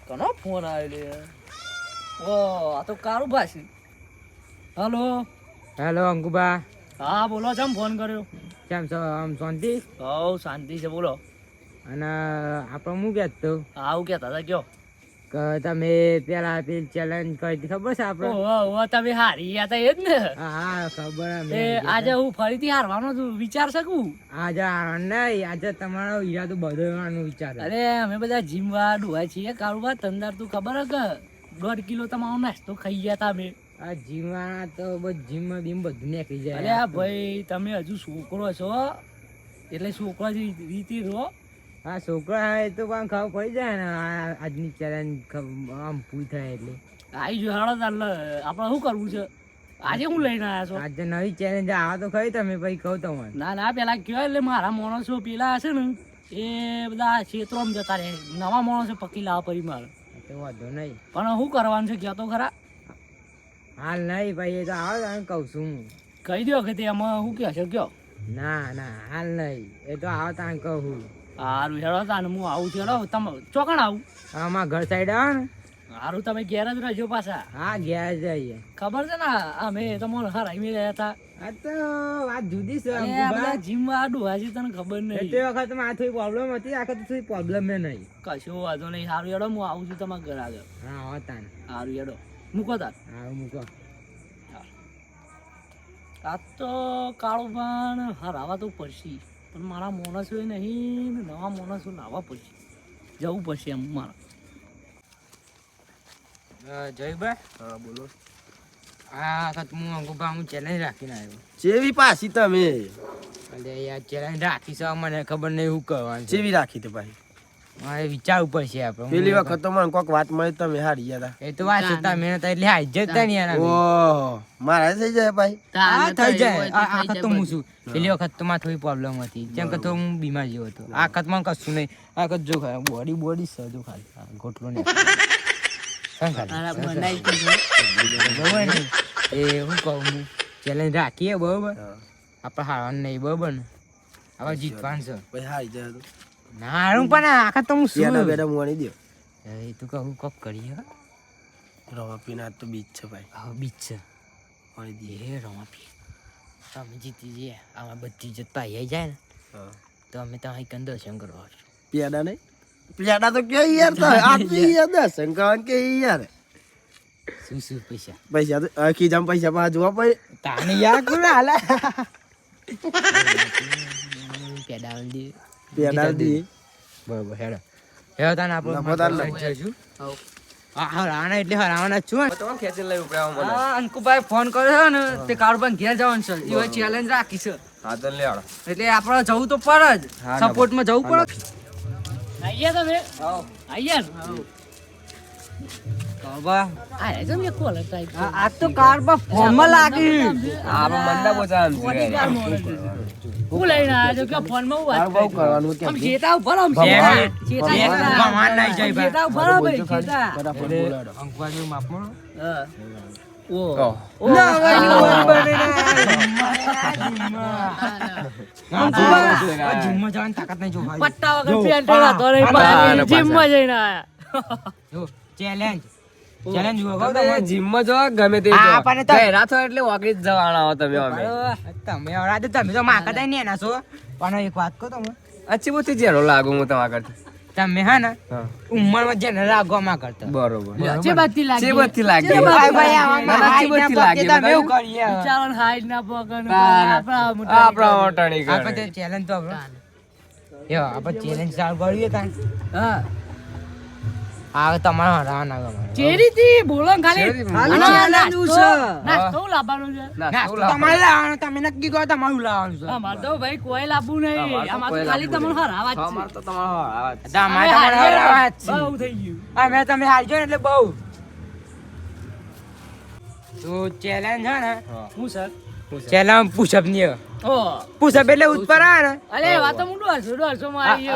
કનો phone આવ્યો લે? ઓ આ તો કારું ભાસી. Hello hello અંકુબા. હા બોલો, ચમ ફોન કર્યો? કેમ છો? આમ શાંતિ? હવ શાંતિ છે, બોલો. અને આપણે હું કહેતો આવું કેતા હતા કયો? કે તમે પેલા પેલી ચેલેન્જ કરી હતી ખબર છે આપણે? ઓહો તમે હારી ગયા તા એ જ ને? હા ખબર. એ આજે હું ફરીથી હારવાનો વિચાર શકું? આજે નહીં, આજે તમારો ઈરાદો બદલવાનો વિચાર. અરે અમે બધા જીમ વાળા ડોહા છીએ કારુબા. તંદાર તું ખબર હે કે 1.5 કિલો તમારો નાસ્તો ખાઈ ગયા તા અમે. આ જીમવાળા તો બસ જીમમાં બીમ બધું નીકળી જાય. અરે આ ભાઈ તમે હજુ છોકરો છો એટલે છોકરા જે રીતિ રહો. હા છોકરા એ તો પણ ખબર પડી જાય ને આજની ચેલેન્જ આમ પૂરી થાય એટલે. આવી જો હાડો તાર આપણે શું કરવું છે? આજે હું લઈને આવ્યા છો? આજે નવી ચેલેન્જ આવા તો ખરી તમે પછી કહું તમને. ના પેલા કહેવાય એટલે મારા માણસો પેલા હશે ને એ બધા ક્ષેત્રોમાં જતા રહે. નવા માણસો પકી લાવવા પડી મારે. તો વાંધો નહીં, પણ શું કરવાનું છે કહો તો ખરા? હાલ નહીં ભાઈ, એ તો આવો તમે કહું છું હું. કહી દો કે તે એમાં શું કહે છે કયો? ના હાલ નહીં, એ તો આવો તાણ કહું. સારું હેડો તાને હું આવું છું. હેડો તમે ચોકણ આવું? આમાં ઘર સાઈડ આવે ને. સારું તમે ઘેર જ રહેજો પાછા. હા ઘેર જઈએ. ખબર છે ને અમે તમને હરાવી રહ્યા હતા. આ તો વાત જુદી છે. જીમ વાળા ડોહાજી તને ખબર નહીં. તે વખત માં થોડી પ્રોબ્લેમ હતી, આ વખત થોડી પ્રોબ્લેમ નહીં. કશો વાંધો નહીં. સારું હેડો હું આવું છું તમારા ઘર આગળ. હા હોતા ને. સારું હેડો મૂકો તાર. હા મૂકો. આ તો કાળું પણ હરાવા તો પડશે, પણ મારા માણસો નહીં, નવા માણસો લાવવા પડશે. જવું પડશે એમ મારે. જયભાઈ. હા બોલો. આ વખત હું અંકુભા હું ચેલેન્જ રાખીને આવ્યો. ચેવી પાછી તમે? એટલે યાર ચેલેન્જ રાખી છે, મને ખબર નહીં શું કરવાનું. ચેવી રાખી તો ભાઈ? મારે વિચારવું પડશે આપણે. પેલી વખત તો મને કોક વાત મળી તમે હારી ગયા એ તો વાત છે, તમે એટલે હાઈ જતા ને યાર. ઓહો મારા થઈ જાય ભાઈ. હા થઈ જાય. આ વખત તો હું છું. પેલી વખત તો મારે થોડી પ્રોબ્લેમ હતી, કેમ કે તો હું બીમાર જેવો હતો. આ વખત માં કશું નહીં. આ વખત જો બોડી સજો ખાલી ગોટલો નહીં. એ હું કહું ચેલેન્જ રાખીએ બરોબર. આપણે હારવાનું નહીં બરોબર ને, આપણે જીતવાનું છે. ભાઈ હારી જાય તો ના હારું પણ આખા તો હું શું બેડા મોણી દો. એ તો કહું કોક કરીએ. રવા પીના તો બીચ છે ભાઈ. હા બીચ છે. મોણી દે. એ રમાપી તમે જીતી જઈએ. આમાં બધી ઇજ્જત પાઈ જાય ને તો અમે ત્યાં એક દર્શન કરવા આવશું. પેડા નહીં? પેડા તો કે યાર તો આટલી યાર દર્શન કરવાનું કે યાર. શું પૈસા પૈસા તો આખી જામ પૈસા પા જોવા પડે. તાને યાર કોણ હાલે પેડા દે. પેડા દે. બરોબર હેડો તાને આપણે જઈશું. હા હરાવાના એટલે હરાવાના છું. અંકુભાઈ ફોન કર્યો છે ને તે કારુબાન ઘેર જવાનું છે. એ ચેલેન્જ રાખી છે. હા તો લે આડો. એટલે આપણે જવું તો પડે જ. સપોર્ટમાં જવું પડે. આઈએ તમે આઈએ કારુબા આ જમ એક કોલ હતા. આ તો કારુબા ફોનમાં લાગી. આ મંડા બોજામ છે. હું લઈને આવ્યો છું કે ફોનમાં હું વાત બહુ કરવાનું કે આમ જેતા ઉપર આમ ભગવાન નહીં જાય ભાઈ. જેતા ઉપર ભાઈ જેતા. ફટાફટ બોલાડો. અંકવાજી માપમાં હા ઓ જીમમાં જવાની તાકાત નહીં જો ભાઈ. પટ્ટા વગર પેન્ટ હતો રે ભાઈ. જીમમાં જઈને આયા. ચેલેન્જ જુઓ જીમમાં જો ગમે તે આપણને તો રાતો એટલે વાગી જ જવાના હો તમે અમે. તમે અવરાદે તમે તો માકતા નહીં એના છો. પણ એક વાત કહો તમે અચ્છી બહુ જેનો લાગુ હું તમારા કરતા. તમે હા ને ઉંમરમાં જેને લાગવામાં કરતા બરોબર. જે બાતી લાગી. જે બધી લાગી. ભાઈ ભાઈ આમાં મને હાઈટ બધી ના લાગી. પગે તમે એવું કરીએ. વિચારણ હાઈટ ના પગન આપણા મોટાની આપણે તો ચેલેન્જ તો આપણે આપણે ચેલેન્જ ચાલુ કરીએ તાન. હા આ તમારો હરાવાના ગમે. ચેરીથી બોલો ને ખાલી. ખાલી ના, challenge નાસ્તો- છે. નાસ્તો લાવવાનું છે. નાસ્તો તમારે લાવવાનું. તમે નક્કી કરો તમારું લાવવાનું છે. અમારે તો ભાઈ કોઈ લાવવું નહીં. આમાં તો ખાલી તમને હરાવા જ છે. અમાર તો તમારો આવા જ. તમારે હરાવવા જ છે. બહુ થઈ ગયું. અમે તમે હારજો ને એટલે બહુ. તો ચેલેન્જ છે ને હું સર ચેલા પુશઅપ ની ઓ પુશઅપ એટલે ઉપર આવે ને અરે વાતો હું 150 માં આવી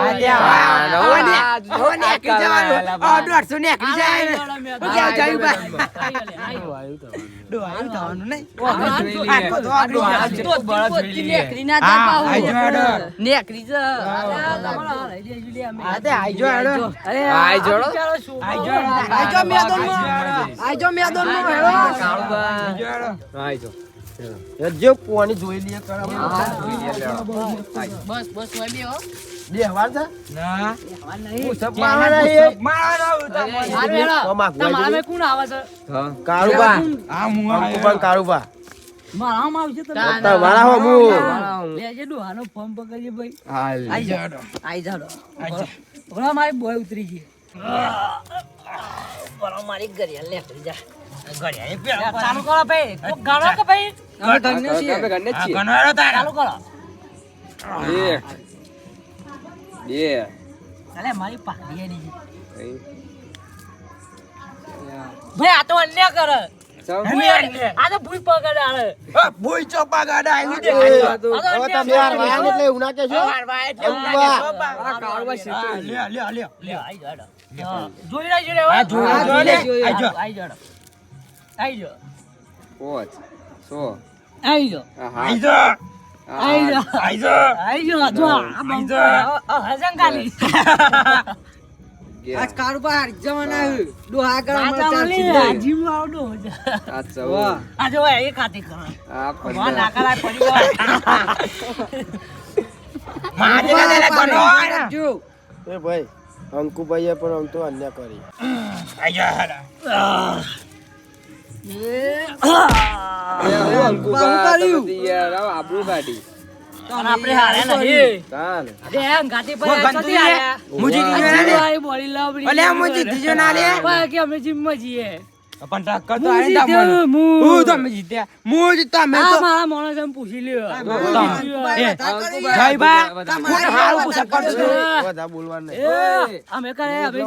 ગયો. જો પોણી જોઈ લઈએ બસ બસ હોય બે હો. બે વાર છે ના પુષપ મારવાના એ. હારું હેડો. તમારા મેં કોણ આવે છે? કાળુબા આ અંકુબા ને કાળુબા મારામાં આવશે તમે. તમારા હો હું લેજે ડોહાનો ફોર્મ પકડજે ભાઈ. હાલ આઈ જાડો. ભલા મારી બોય ઉતરી ગઈ. ભલા મારી ઘડિયાળ લે કરી જા. ઘડિયાળ ચાલુ કરો ભાઈ. કોક ગાળો કે ભાઈ? ચાલુ કરો. અલે મારી પાડી હેડી છે. ભાઈ આ તો અન્ય કરે. આ તો ભૂઈ પકડે આલે. ભૂઈ ચોપા ગાડા આવી દે હવે તમે યાર વાયા એટલે એવું ના કહેશો લે આઈ જાડો. જોઈ લેજો રે. આ જોઈ લે. આઈ જાડો. આઈ જો. આઈ જો. આઈ જો. જો આ બંકો. હસન કાલી. આજ કારુબા હારી જવાના હે ડોહા આ ગરમ ચાલી આજીમ આવડો. આ જો એ ખાતી કરો. વા નાકરા પડી જાય. માજે લે કોનો એ ભાઈ અંકુભાઈએ પણ આમ તો અન્ય કરી આપણે હારે નહીં. અરે એમ ગાતી પર ચોથી આયા. મુજી દીજો ના લે આઈ બોલી લાવડી. અલે મુજી દીજો ના લે ભાઈ કે અમે જીમમાં જઈએ. પણ ટક્કર તો હું આઈ જીત્યો, તા હું. હું તમે જીત્યા હું જીતા મે આ તો મારા માણસ એમ પૂછી લ્યો. જયબા કોણ હારું પૂછ કરજો બધા બોલવાનું એ અમે કરે અમે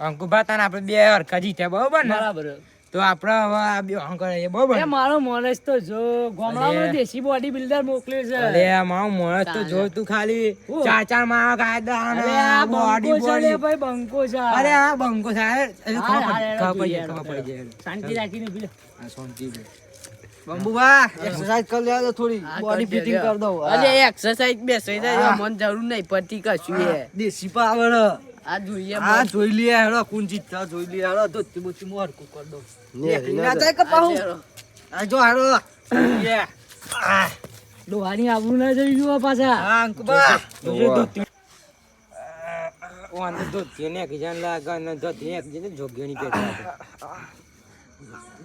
અંકુબા તાન આપણે બે હરખા જીત્યા બરોબર ને બરાબર. તો આપણે હવે આ બે હં કરે બરોબર એ મારો માણસ તો જો ગામડામાં દેશી બોડી બિલ્ડર મોકલ્યો છે. અરે મારું મોણસ તો જો તું ખાલી હું? ચાર માં કાયદા અરે આ બોડી બંકો છે લે બોડી ભાઈ, બંકો છે. અરે આ બંકો સાહેબ હારે ખબર જોઈએ પડી જાય શાંતિ રાખીને પીલો. આ શાંતિ બંબુબા એક્સરસાઇઝ કરી લેજો થોડી બોડી ફિટિંગ કરી દઉં અરે એક્સરસાઇઝ બેસી જાય મન જરૂર નહીં પડતી કશું એ દેશી પાવર આ જોઈએ આ જોઈ લે હેડો કોણ જીતતા જોઈ લે હેડો ધોતી બોતી મોર કો કરી દઉં ના જાય કે પાહુ આ જો હેડો ડોહાની આબરૂ ના જઈ જુઓ પાછા. હા અંકુબા ઓને ધોતી ને કીજાન લાગા ને ધોતી એક જને જોગ્યની પેટા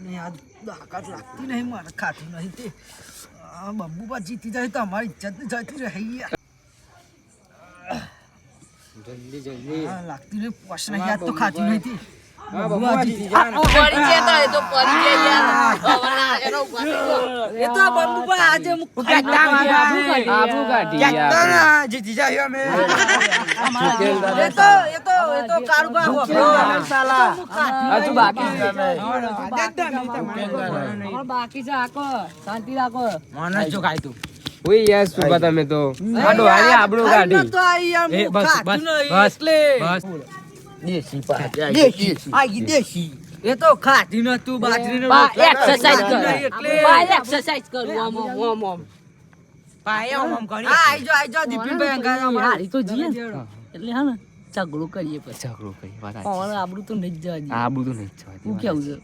ને આ દાકાત લાગતી નહીં મારે ખાતી નહીં તે આ બંબુબા જીતી જાય તો અમારી ઇજ્જત જતી રહી જલ્દી જલ્દી આ લાગતી નહીં પોસ નહીં યાદ તો ખાતી નહીં તે હા બબુઆ જીતી જાન પડી જતા એ તો પડી જાય યાર હવાના એનો એ તો બંબુબા આજે હું આબુ કાઢી યાર જીતી જાય અમે એ તો કારુબા હો સાલા હજુ બાકી અમારે બાકી છે. આકો શાંતિ રાખો. માનસ જો ખાય તું ઓય યાર સુપા તમે તો આડો હારી આબડો કાઢી તો આ યાર એ હું બસ ખાતું બસ નહીં બસ એટલે બસ દેશી આ ઈ દેશી એ તો ખાતી નતું બાજરીનો બા રોટલો એક્સરસાઇઝ ખાતી કર નહીં એટલે બા એક્સરસાઇઝ કરું આમ પાયા ઓમ કરી હા આઈ જો દીપીભાઈ અંગારા અમારા હારી તો જીએ ને. એટલે હા ને ઝઘડો કરીએ પછી. ઝઘડો કરી વાત પાવર આબરૂ તો નહીં જ જવા દઈએ. આબડો નહીં હું કેવું છે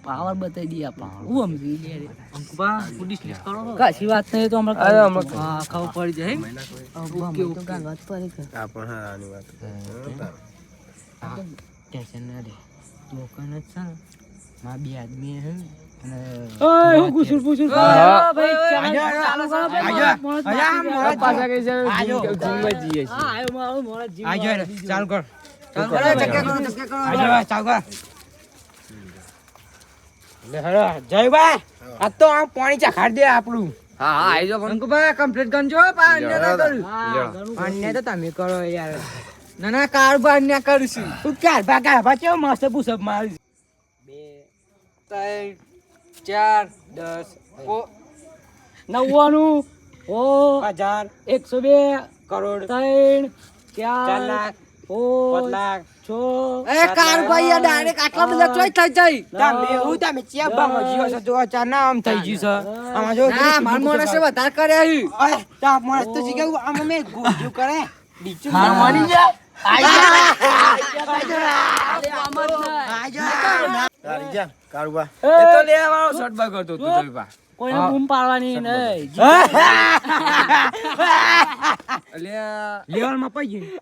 પાવર બતાવી દઈએ આપણે. હું સમજી લે રે. અંકુબા ફૂડીશ લિસ્ટ કરો કશી વાત નહીં તો હમણાં અરે કરી. હમણાં હા ખબર પડી જાય ઓકે તો કાંઈ વાત પડી કે. આ પણ હારાની વાત ટેન્શન ના લે મોકન જ છે ને માં બે આદમી હે અને ઓય હું ગુસુર પુસુર કરો. હા. ભાઈ આજો, ચાલો કરો ભાઈ. આજો. મોણસ આજા, બાકી મોણસ છે. પાછા કઈ છે આજો. જીમમાં જઈએ હા આયો મારો મોણસ જીવ આજો રે ચાલુ કર ચાલો આજો ચાલુ કર લે હેડો જયભાઈ આ તો આમ પાણી ચખાડ દે આપણું હા હા આઈ જો અંકુબા કમ્પ્લીટ ગમજો પા અન્ય ના કરું હા ઘણું અન્ય તો તમે કરો યાર ના ના કારુબા અન્ય કરું છું તું ક્યાર ભાગા ભાચો મસ્ત પુષપ મારી 2 3 4 10 99 ઓ 1000 102 કરોડ 3 4 4 લાખ 5 લાખ 6 એ કાળુભાઈ આ ડાયરેક્ટ આટલા બધા ચોઈ થઈ જાય તમે ચિયા બામાં જીવો છો જો ચાર ના આમ થઈ ગયું છે આમાં જો ના માર માણસે વધારે કર્યા હી ઓય તા માણસ તો જીગા આમાં મે ગોજુ કરે બીજું હાર માની જા તારી જા કાળુબા એ તો લેવાનો શોટ બાય કરતો તું તો બા કોઈને બૂમ પાડવાની નહીં લેવલ માં પાઈ ગયું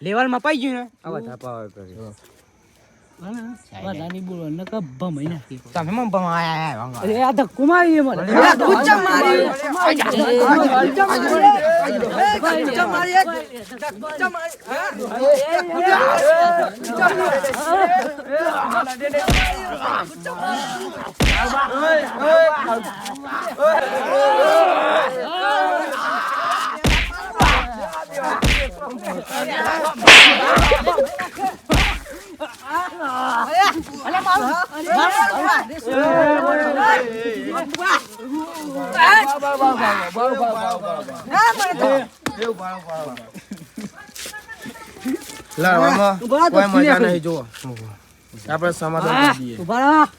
લેવલ માં પાઈ ગયું ને આવા થાપા કરી વધારે બોલો ને કે ભમાઈ નાખી તમે મમ આયા વાંગા અરે આ ધક્કો મારી મને ગુચ્ચા મારી લડવામાં કોઈ મજા નહીં જુઓ આપણે સમાધાન કરી દઈએ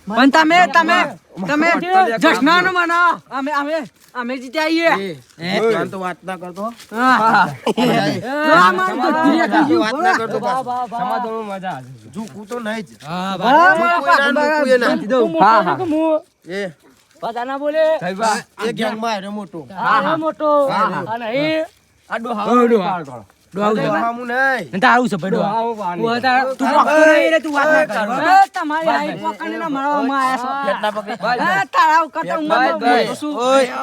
પણ તમે જશનાનો મનાવો અમે જીતી આવીએ તું તો વાત ના કરતો સમાધાન વાત ના કરતો સમાધાન મજા આવે ઝૂકું તો નહીં જ એ બધાના બોલે એ ગેંગમાં આવ્યો મોટો આ મોટો અને એ આડો હાડો મામું નહીં તારું છે પડો તું પકડો નહીં રે તું વાત ના કર તમારી આઈ પકડીને મારવામાં આયા છો કેટલા પકડે તારા કરતા હું શું ઓય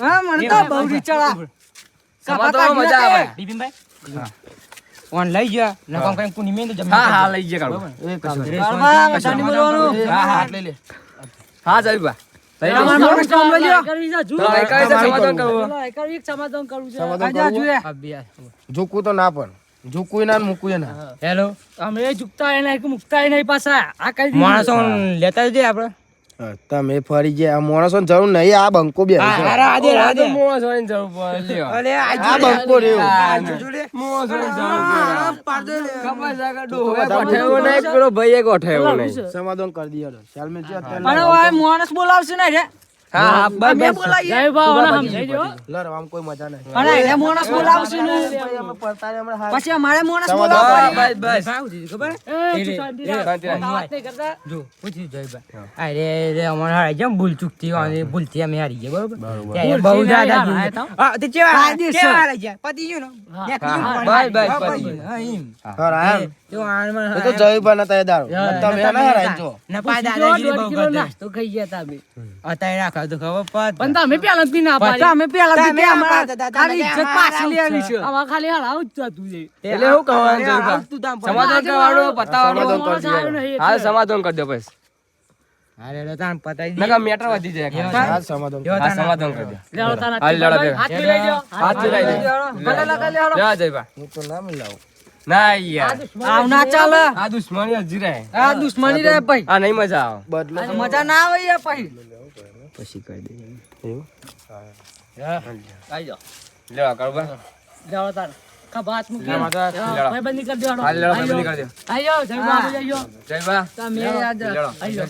હા મને તો બહુ રીચડા સમાધાન મજા આવે બિપિનભાઈ ઓન લઈ જા ન કોમ કઈ કુની મેં તો જમીન હા લઈ જે કાઢો હા લઈ લે હા જઈ બા સમાધાન કરવું છે સમાધાન કરવું ઝૂકું તો ના પણ ઝૂકું ના મૂકવું ના હેલો અમે ઝુકતા નહીં મુકતા નહીં પાછા આ કઈ માણસો લેતા જઈએ આપણે તમે ફરી ગયા આ માણસો જરૂર નહીં આ બંકો બે રાધે મોસ હોય ને જવું પડે લ્યો અરે આ બંકો રહ્યો મોસ હોય ને જવું પડે ખબર જાગા ડો ગોઠેવો નહીં પેલો ભાઈ એ ગોઠેવો નહીં સમાધાન કરી દઈએ ચાલ મેં જે અત્યારે અને ઓય માણસ બોલાવશે ને રે હા બસ અમે બોલાઈએ જય બા ઓલા સમજાઈ દો લડવા આમ કોઈ મજા નહીં અને એને માણસ બોલાવશે ને અમે પડતા રહ્યા હમણાં પછી અમારે માણસ સમાધાન બોલાવશે બસ ખબર એ તું શાંતિ રાખ. શાંતિ રાખ. વાત નહીં કરતા જો પૂછી જયભાઈ અરે રે અમાર હારી જેમ ભૂલ ચૂકતી અને ભૂલથી અમે હારી ગયા બરોબર ત્યારે બહુ જ્યાદા ભૂલ. હા તે કેવા હારી ગયા પતી ગયું ને બસ બસ પતી હા એમ હા એમ તો આણ એ તો જયબા ના તય દારૂ તમે ના હરાઈ જો ના પા દાદાગીરી બહુ 1.5 કિલો કરતા નાસ્તો ખાઈ ગયા તા અમે. અત્યારે રાખા તો ખબર પડ પણ તમે પેલા જ ના પાડી અમે પેલા તમે થી અમારા અમારા ખાલી ઇજ્જત પાછી લેવાની છે આવા ખાલી હરાવ જ જતું છે એટલે હું કહેવાનું છે કા? સમાધાન કરવાનો પતાવવાનો માણસ આવ્યો નહીં હા એટલે. સમાધાન કરી દો બસ અરે રે તાન પતાઈ નકા મેટર વધી જાય આ સમાધાન હા સમાધાન કરી દો લેવડો તાના હાલ લેવડો ભેગા. હાથ મિલાઈ દો. હાથ મિલાઈ દે જા જયબા હું તો ના મિલાવું ના યાર આવ ના ચાલે આ દુશ્મની જ જીરાય આ દુશ્મની રે ભાઈ આ નહીં મજા આવે બદલો મજા ના આવે યાર પછી પછી કરી દે એવું આઈ જાઓ. લેવા કરબા લેવડો તાના. ખભા હાથ મૂકી. લેવા તો લેવા ભાઈબંધી કરી દેવાનો. હાલ લેવા આઈ જાઓ. બંધ કરી દો આઈ જાઓ, જય બાબુ, જય જાઓ. જયબા તમે યાદ લેવડો આઈ જાઓ.